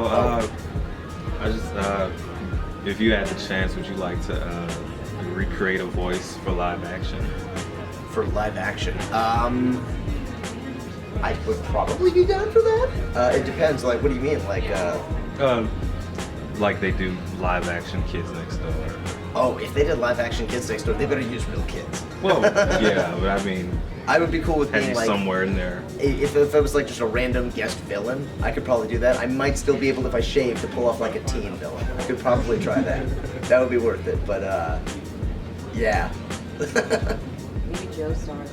I just, if you had the chance, would you like to recreate a voice for live action? For live action, I would probably be down for that. It depends. Like, what do you mean? Like they do live action Kids Next Door. Oh, if they did live action Kids Next Door, they better use real kids. Well, yeah, but I mean, I would be cool with being like somewhere in there. If it was like just a random guest villain, I could probably do that. I might still be able, if I shaved, to pull off like a teen villain. I could probably try that. That would be worth it. But yeah. Maybe Joestar.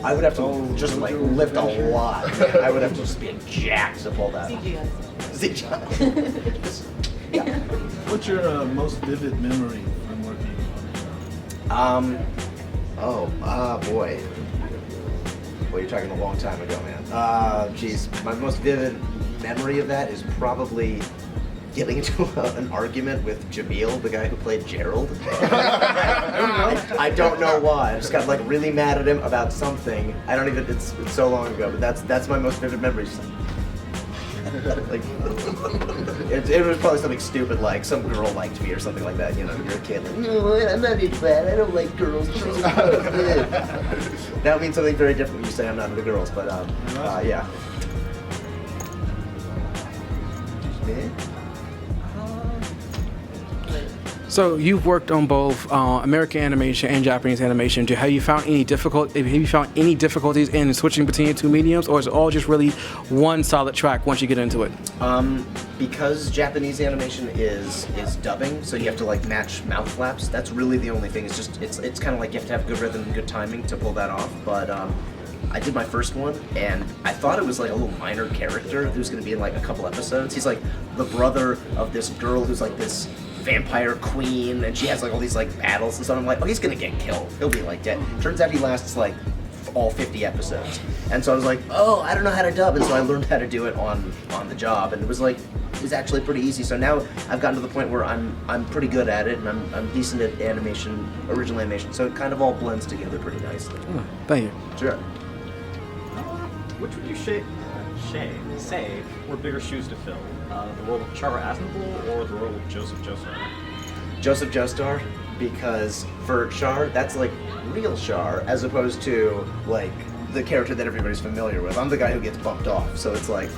I would have to just like lift a lot. I would have to just be jacked to pull that. CGI. Yeah. What's your most vivid memory from working on the show? Boy. Well, you're talking a long time ago, man. Geez, my most vivid memory of that is probably getting into an argument with Jamil, the guy who played Gerald. I don't know why. I just got like really mad at him about something. I don't even. It's so long ago, but that's my most vivid memory. Like, it was probably something stupid like some girl liked me or something like that. You know, you're a kid. Like, no, I'm not into that. I don't like girls. That means something very different when you say I'm not into girls. But yeah. Me? So you've worked on both American animation and Japanese animation. Have you found any difficulties in switching between the two mediums, or is it all just really one solid track once you get into it? Because Japanese animation is dubbing, so you have to like match mouth flaps. That's really the only thing. It's just it's kind of like you have to have good rhythm and good timing to pull that off. But I did my first one, and I thought it was like a little minor character who's going to be in like a couple episodes. He's like the brother of this girl who's like this vampire queen, and she has like all these like battles and stuff. I'm like, oh, he's gonna get killed. He'll be like dead. Turns out he lasts like all 50 episodes. And so I was like, oh, I don't know how to dub, and so I learned how to do it on the job, and it was actually pretty easy. So now I've gotten to the point where I'm pretty good at it, and I'm decent at animation, original animation. So it kind of all blends together pretty nicely. Oh, thank you. Sure. Which would you say were bigger shoes to fill? The role of Char Aznavour or the role of Joseph Joestar? Joseph Joestar, because for Char, that's like real Char, as opposed to like the character that everybody's familiar with. I'm the guy who gets bumped off, so it's like,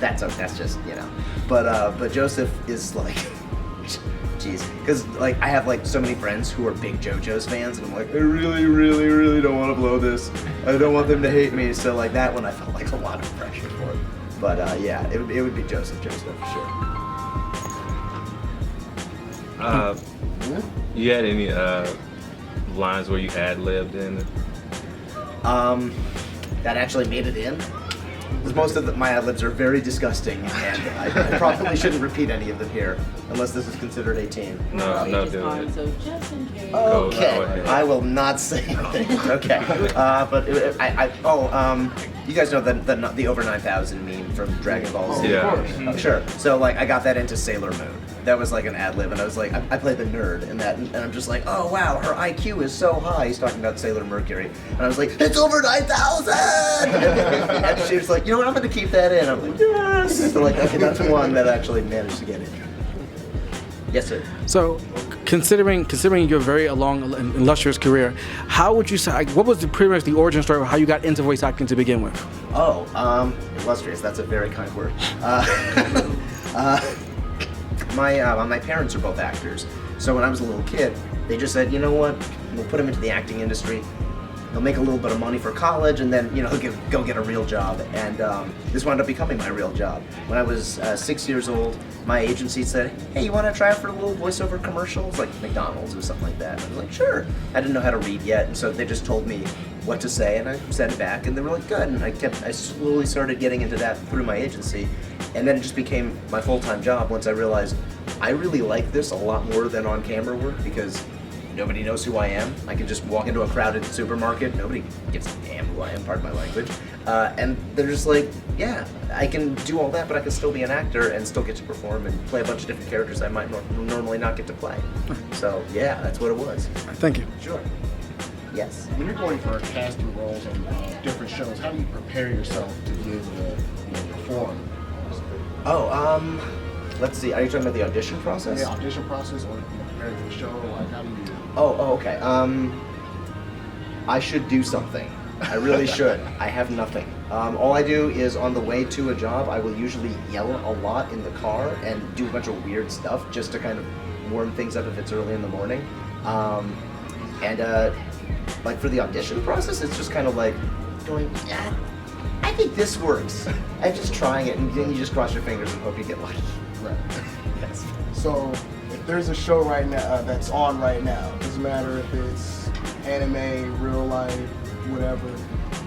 that's just, you know. But Joseph is like, jeez, because like I have like so many friends who are big JoJo's fans, and I'm like, I really, really, really don't want to blow this. I don't want them to hate me. So like that one, I felt like a lot of pressure for it. But yeah, it would be Joseph Joestar for sure. You had any lines where you ad-libbed in? That actually made it in. Because most of my ad-libs are very disgusting, and I probably shouldn't repeat any of them here, unless this is considered 18. No, do it. So just in case. Okay, I will not say anything. Okay, but you guys know the over 9,000 meme from Dragon Ball Z? Yeah. Sure. So like I got that into Sailor Moon. That was like an ad lib, and I was like, I played the nerd in that, and I'm just like, oh wow, her IQ is so high. He's talking about Sailor Mercury, and I was like, it's over 9,000. And she was like, you know what, I'm gonna keep that in. I'm like, yes. So like, okay, that's one that actually managed to get in. Yes, sir. So, considering your very long and illustrious career, how would you say, what was pretty much the origin story of how you got into voice acting to begin with? Oh, illustrious. That's a very kind word. My parents are both actors, so when I was a little kid, they just said, you know what, we'll put him into the acting industry. He'll make a little bit of money for college, and then he'll go get a real job. And this wound up becoming my real job. When I was 6 years old, my agency said, hey, you want to try out for a little voiceover commercials, like McDonald's or something like that? And I was like, sure. I didn't know how to read yet, and so they just told me what to say, and I said it back, and they were like, good. And I slowly started getting into that through my agency, and then it just became my full-time job once I realized I really like this a lot more than on-camera work, because nobody knows who I am. I can just walk into a crowded supermarket. Nobody gives a damn who I am, pardon my language. And they're just like, yeah, I can do all that, but I can still be an actor and still get to perform and play a bunch of different characters I might normally not get to play. So, yeah, that's what it was. Thank you. Sure. Yes. When you're going for casting roles on different shows, how do you prepare yourself to be able to perform Let's see. Are you talking about the audition process? Yeah, audition process or preparing for the show. Like, how do you? Okay. I should do something. I really should. I have nothing. All I do is on the way to a job, I will usually yell a lot in the car and do a bunch of weird stuff just to kind of warm things up if it's early in the morning. Like for the audition process, it's just kind of like going, yeah, I think this works. I'm just trying it, and then you just cross your fingers and hope you get lucky. Right. Yes. So, if there's a show right now that's on right now, doesn't matter if it's anime, real life, whatever.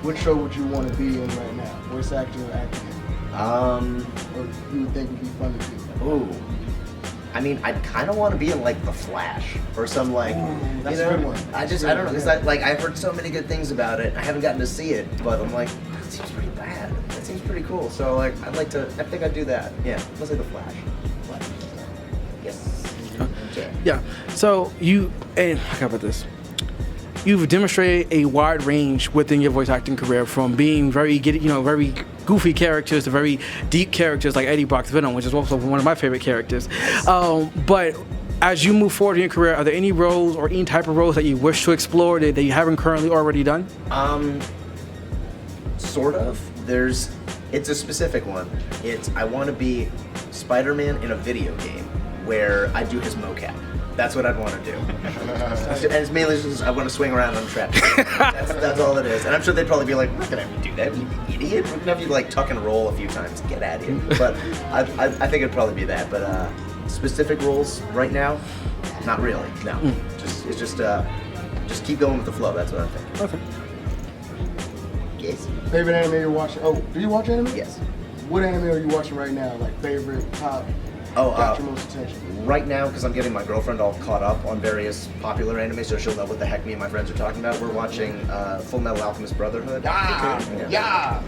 What show would you want to be in right now? Voice acting or acting? Or you would think would be fun to do? Ooh. I mean, I'd kind of want to be in like The Flash or some like, that's you know, a good one. I don't know, because I've heard so many good things about it. I haven't gotten to see it, but I'm like, that seems pretty bad. That seems pretty cool. So like, I think I'd do that. Yeah, let's say The Flash. Yes. Okay. Yeah. So how about this? You've demonstrated a wide range within your voice acting career, from being very goofy characters to very deep characters like Eddie Brock's Venom, which is also one of my favorite characters. But as you move forward in your career, are there any roles or any type of roles that you wish to explore that you haven't currently already done? Sort of. It's a specific one. I want to be Spider-Man in a video game where I do his mocap. That's what I'd want to do. And it's mainly just I want to swing around on a trap. That's all it is. And I'm sure they'd probably be like, we're not going to have you do that, you idiot. We're going to have you like tuck and roll a few times. Get out of here. But I think it'd probably be that. But specific roles right now, not really. No. It's just keep going with the flow. That's what I'm thinking. Okay. Yes. Favorite anime you're watching? Oh, do you watch anime? Yes. What anime are you watching right now? Like favorite, top, got your most attention? Right now, because I'm getting my girlfriend all caught up on various popular anime, so she'll know what the heck me and my friends are talking about. We're watching Full Metal Alchemist Brotherhood. Yeah.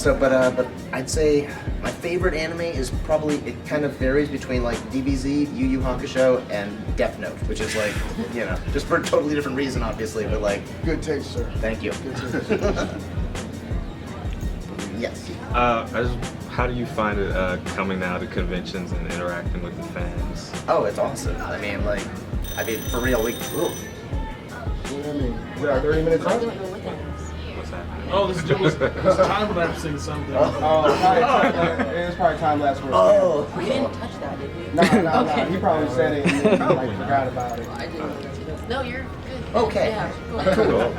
But I'd say my favorite anime is probably, it kind of varies between like DBZ, Yu Yu Hakusho, and Death Note, which is like, just for a totally different reason, obviously, but like. Good taste, sir. Thank you. Good taste. Yes. How do you find it coming now to conventions and interacting with the fans? Oh, it's awesome. For real, What do you mean? We are 30 minutes I up? don't know what that is. What's happening? Oh, this dude was time lapsing something. It was probably time lapse for us. We didn't touch that, did we? No. He probably said it and then he forgot about it. I didn't. No, you're good. Okay. Yeah, go ahead. Cool.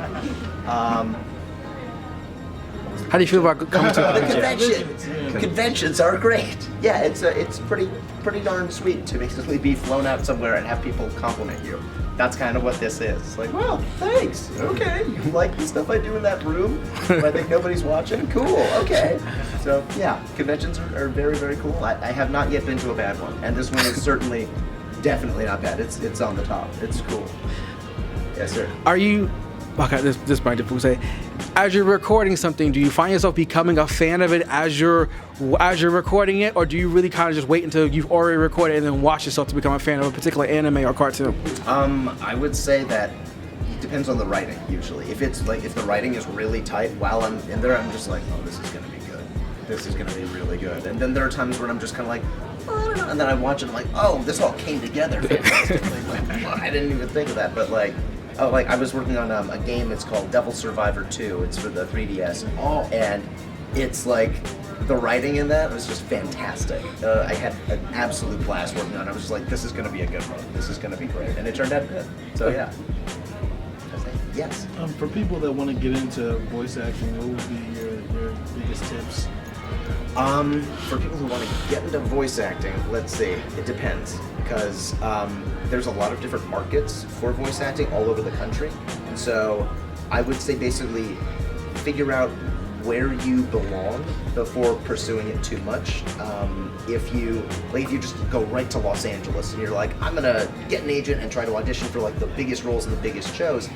How do you feel about coming to The a convention? conventions. Conventions are great. Yeah, it's pretty darn sweet to basically be flown out somewhere and have people compliment you. That's kind of what this is. It's like, well, thanks. Okay, you like the stuff I do in that room? I think nobody's watching. Cool. Okay. So yeah, conventions are very, very cool. I have not yet been to a bad one, and this one is certainly, definitely not bad. It's on the top. It's cool. Yes, sir. Are you? Okay, this might difficult to say. As you're recording something, do you find yourself becoming a fan of it as you're recording it, or do you really kind of just wait until you've already recorded and then watch yourself to become a fan of a particular anime or cartoon? I would say that it depends on the writing usually. If the writing is really tight while I'm in there, I'm just like, oh, this is gonna be good. This is gonna be really good. And then there are times when I'm just kind of like, oh, I don't know. And then I watch it, I'm like, oh, this all came together fantastically. Like, I didn't even think of that, but like. Oh, like I was working on a game. It's called Devil Survivor 2. It's for the 3DS. And it's like the writing in that was just fantastic. I had an absolute blast working on it. I was just like, this is going to be a good one. This is going to be great, and it turned out good. So yeah. Yes. For people that want to get into voice acting, what would be your biggest tips? For people who want to get into voice acting, let's see. It depends, because there's a lot of different markets for voice acting all over the country. So I would say basically figure out where you belong before pursuing it too much. If you just go right to Los Angeles and you're like, I'm gonna get an agent and try to audition for like the biggest roles in the biggest shows,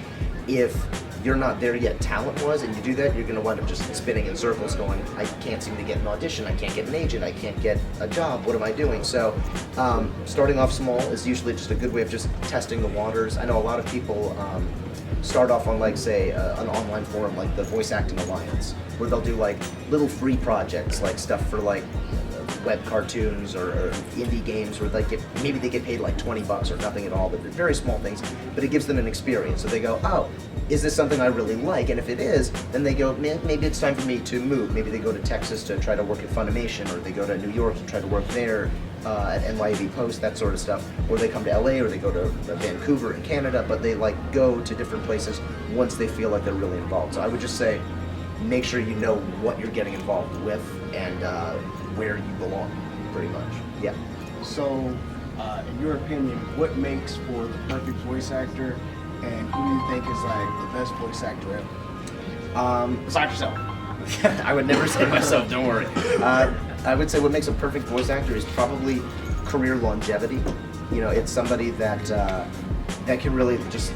if you're not there yet talent-wise and you do that, you're gonna wind up just spinning in circles going, I can't seem to get an audition, I can't get an agent, I can't get a job, what am I doing? So starting off small is usually just a good way of just testing the waters. I know a lot of people start off on like say an online forum like the Voice Acting Alliance, where they'll do like little free projects, like stuff for like web cartoons or indie games where maybe they get paid like $20 or nothing at all, but they're very small things, but it gives them an experience. So they go, oh, is this something I really like? And if it is, then they go, man, maybe it's time for me to move. Maybe they go to Texas to try to work at Funimation, or they go to New York to try to work there at NYAV Post, that sort of stuff. Or they come to LA, or they go to Vancouver in Canada, but they like go to different places once they feel like they're really involved. So I would just say, make sure you know what you're getting involved with and where you belong, pretty much. Yeah. So, in your opinion, what makes for the perfect voice actor, and who do you think is like the best voice actor ever? Besides yourself. I would never say myself, don't worry. I would say what makes a perfect voice actor is probably career longevity. You know, it's somebody that that can really just,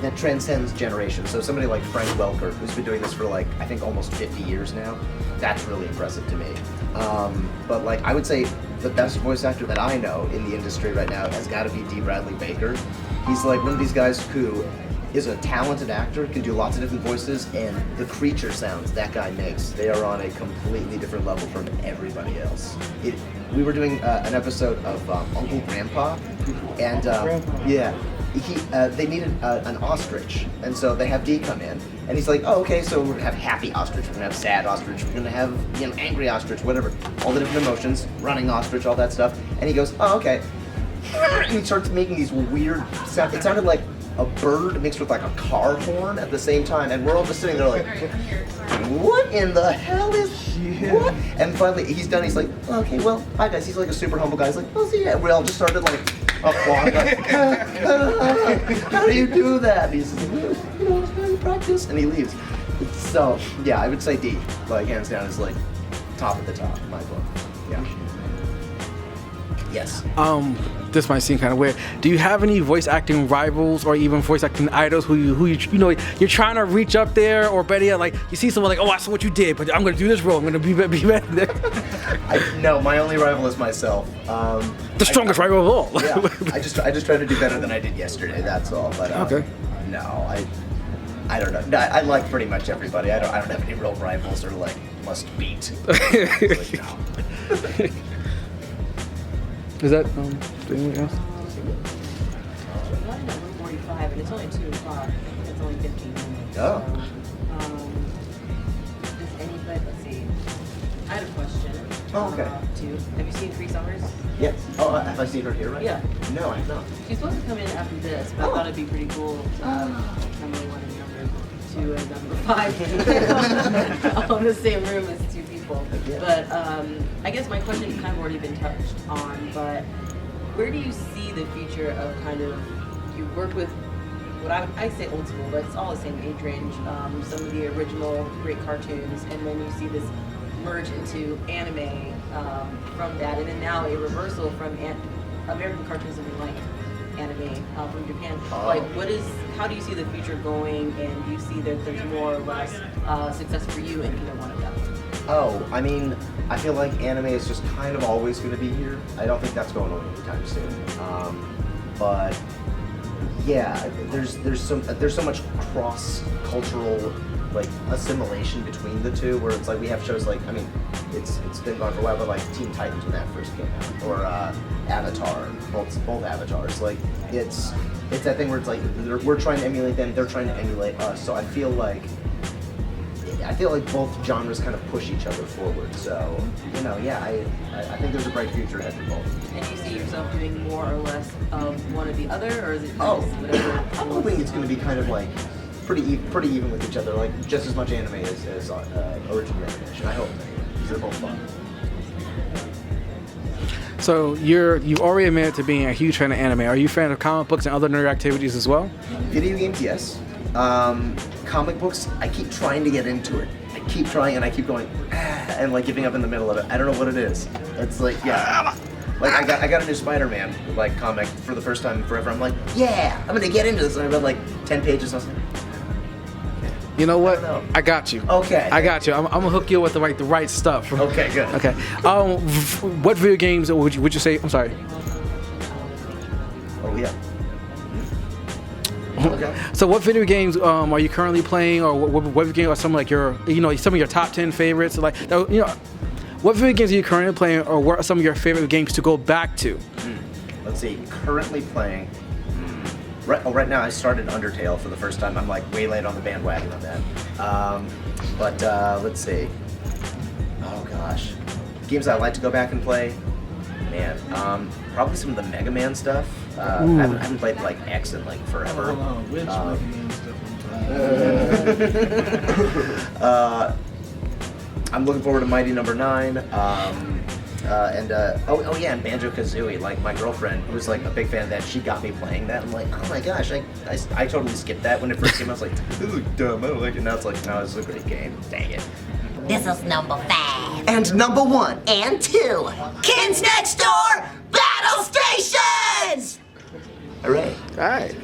that transcends generations. So somebody like Frank Welker, who's been doing this for like, I think almost 50 years now, that's really impressive to me. But like, I would say the best voice actor that I know in the industry right now has got to be D. Bradley Baker. He's like one of these guys who is a talented actor, can do lots of different voices, and the creature sounds that guy makes, they are on a completely different level from everybody else. We were doing an episode of Uncle Grandpa, and yeah, they needed an ostrich, and so they have D come in, and he's like, oh, okay, so we're gonna have happy ostrich, we're gonna have sad ostrich, we're gonna have, you know, angry ostrich, whatever, all the different emotions, running ostrich, all that stuff, and he goes, oh, okay, and he starts making these weird sounds. It sounded like a bird mixed with like a car horn at the same time, and we're all just sitting there like, what in the hell is what? And finally he's done. He's like, okay, well, hi guys. He's like a super humble guy. He's like, oh, see, yeah. We all just started like applauding. Like, how do you do that? And he's like, you know, it's practice, and he leaves. So yeah, I would say D, like hands down, is like top of the top in my book. Yeah. Yes. This might seem kind of weird. Do you have any voice acting rivals or even voice acting idols who you know you're trying to reach up there, or better yet, like you see someone like, oh, I saw what you did, but I'm gonna do this role. I'm gonna be better. No, my only rival is myself. The strongest rival of all. Yeah, I just try to do better than I did yesterday. That's all. But okay. No, I don't know. No, I like pretty much everybody. I don't have any real rivals or like must beat. Like, no. Is that anything else? We got in at 1:45, and it's only 2 o'clock. It's only 15 minutes. Oh. Does anybody? Let's see. I had a question. Oh, okay. Too. Have you seen 3 Summers? Yes. Oh, have I seen her here right Yeah. now? No, I have not. She's supposed to come in after this, but I thought it'd be pretty cool to have number 1 and number 2 and number 5 all in the same room as 2 people. Yeah. But I guess my question has kind of already been touched on, but where do you see the future of kind of, you work with what I say old school, but it's all the same age range, some of the original great cartoons, and then you see this merge into anime from that, and then now a reversal from American cartoons that we like anime from Japan. Like, how do you see the future going, and do you see that there's more or less success for you in either one of them? Oh, I mean, I feel like anime is just kind of always going to be here. I don't think that's going away anytime soon. But yeah, there's so much cross-cultural like assimilation between the two, where it's like we have shows like, I mean, it's been gone for a while, but like Teen Titans when that first came out, or Avatar, both Avatars. Like it's that thing where it's like we're trying to emulate them, they're trying to emulate us. So I feel like both genres kind of push each other forward. So, you know, yeah, I think there's a bright future ahead for both. And do you see yourself doing more or less of one or the other, or is it just whatever? I'm hoping it's going to be kind of like pretty even with each other, like just as much anime as original animation. I hope because they're both fun. So you've already admitted to being a huge fan of anime. Are you a fan of comic books and other nerd activities as well? Video games, yes. Comic books, I keep trying to get into it. I keep trying and I keep going, and like giving up in the middle of it. I don't know what it is. It's like, yeah. Like I got a new Spider-Man like comic for the first time in forever. I'm like, yeah, I'm gonna get into this. And I read like 10 pages. And I was like, you know what? I got you. Okay. I got you. I'm gonna hook you with the right stuff. Okay, good. Okay. What video games would you say? I'm sorry. Oh yeah. Okay. So what video games are you currently playing, or what video games are some like your, some of your top 10 favorites? Like, what video games are you currently playing, or what are some of your favorite games to go back to? Let's see. Currently playing. Right now, I started Undertale for the first time. I'm like way late on the bandwagon on that. But let's see. Oh gosh, games I like to go back and play. Man, probably some of the Mega Man stuff. I haven't played like X in like forever. Hold on, which Mega Man stuff? I'm looking forward to Mighty Number 9. And Banjo-Kazooie. Like my girlfriend, who was like a big fan of that, she got me playing that. I'm like, oh my gosh, I totally skipped that when it first came out. I was like, ooh, dumb, I don't like it. Now it's like, no, it's a great game. Dang it. This is number 5. And number 1. And 2. Kids Next Door Battle Stations! Hooray. All right.